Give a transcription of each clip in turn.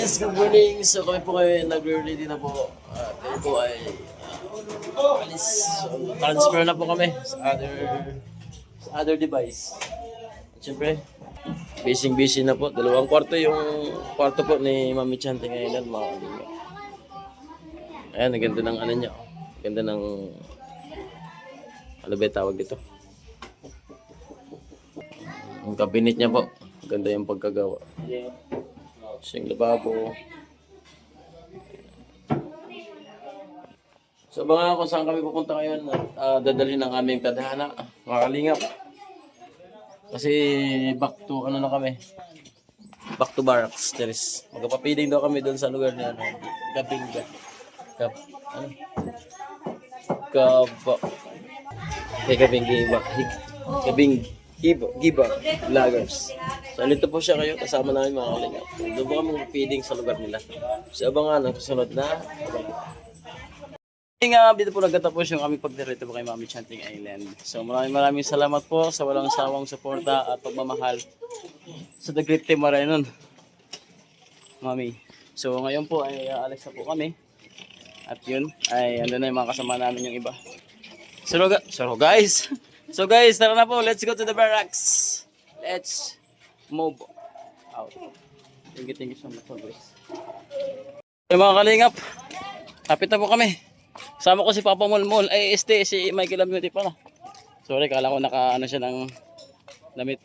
guys, good morning. So kami po kayo nag-ready na po. Kami po ay alis. So, transfer na po kami sa other device. At syempre, busy na po. Dalawang kwarto yung kwarto po ni Mami Chante ngayon. Mga kalingap. Ayan, ang ganda ng ano niya. Ang ganda ng ano ba yung tawag dito? Ang cabinet niya po. Ganda yung pagkagawa. Yung lababo. So mga kung saan kami pupunta ngayon at dadalhin ng aming tadhana, mga kalingap. Kasi back to ano na kami. Back to barracks. Magpapiling daw kami doon sa lugar na ano, Gabinga. Giba Vloggers. So, nito po siya kayo, kasama namin mga kalingap. Doon po kami feeding sa lugar nila. So, abangan ang susunod na. Dito po nagtatapos yung aming pagdirito po kay Mami Chanting Island. So, maraming salamat po sa walang sawang suporta at pagmamahal sa The Great Team Marainon, Mami. So, ngayon po ay aalis na po kami. At yun, ay andun na yung mga kasama namin yung iba. So guys, tara na po. Let's go to the barracks. Let's move out. Thank you so much for this. Yung mga kalingap, kapit na po kami. Sama ko si Papa Mulmul. Ay, si Michael Amuti pala. Sorry, kala ko naka-ano siya ng damit.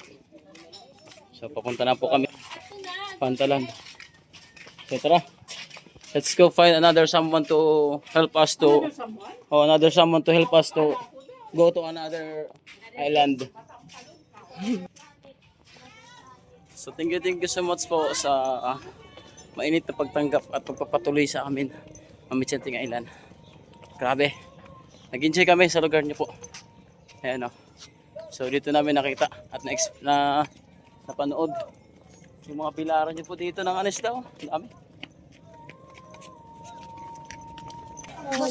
So, papunta na po kami. Pantalan. So, tara. Let's go find another someone to help us to go to another island. So thank you so much po sa mainit na pagtanggap at pagpapatuloy sa amin, Mami Chanting Island. Grabe. Nag-enjoy kami sa lugar niyo po. Ayan o. So dito namin nakita at napanood yung mga pilaran niyo po dito ng Anisda. Dami.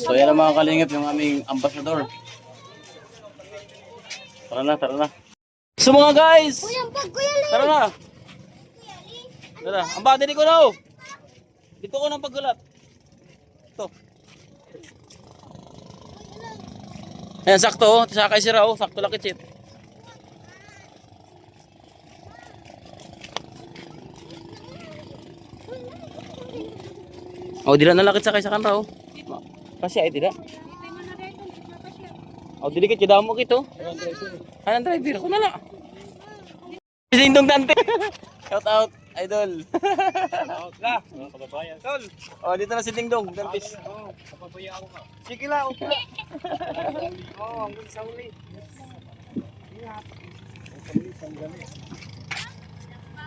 So yan ang mga kalingap yung aming ambassador. Tara na. So mga guys! Tara na! Ang body ko na! Dito ko ng paggulat. Ito. Ayan, sakto. Sakay si Rao. Sakto laki chip. Oh, dila na lakit sakay sa kanraw. Kasi ay tidak. Oh, dili kit mo kito. Anong driver ko na la. Sindong Dante. Shout out idol. Shout ka. Kababayan. Tol. Oh, dito na si Dingdong, Dantis. Oh, kapabaya ako ka. Sige la, okay. Oh, hanggang sa uli.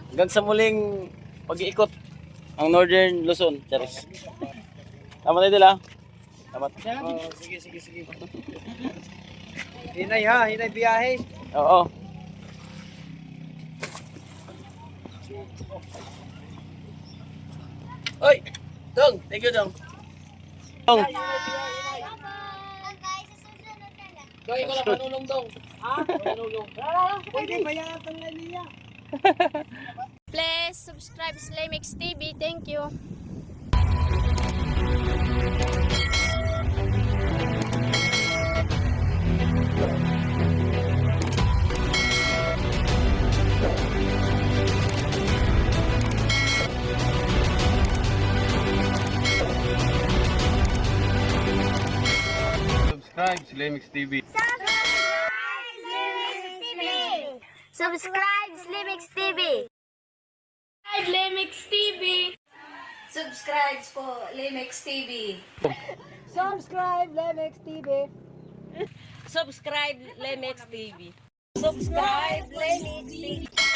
Hanggang sa muling pag-iikot ang Northern Luzon, Charis. Tama na dila. Tama. Oh, sige. Hinay biyahe. Oo. Oy, Dong, thank you Dong. Dong. Goy ko lang manulong Dong. Ha? Manulong. Pwede ba yan ang Lilia? Please subscribe sa Lemix TV. Thank you. Subscribe sa Lemix TV. Subscribe sa Lemix TV. Lemix TV. Subscribe po Lemix TV. Subscribe Lemix TV. Subscribe Lemix TV. Subscribe Lemix TV.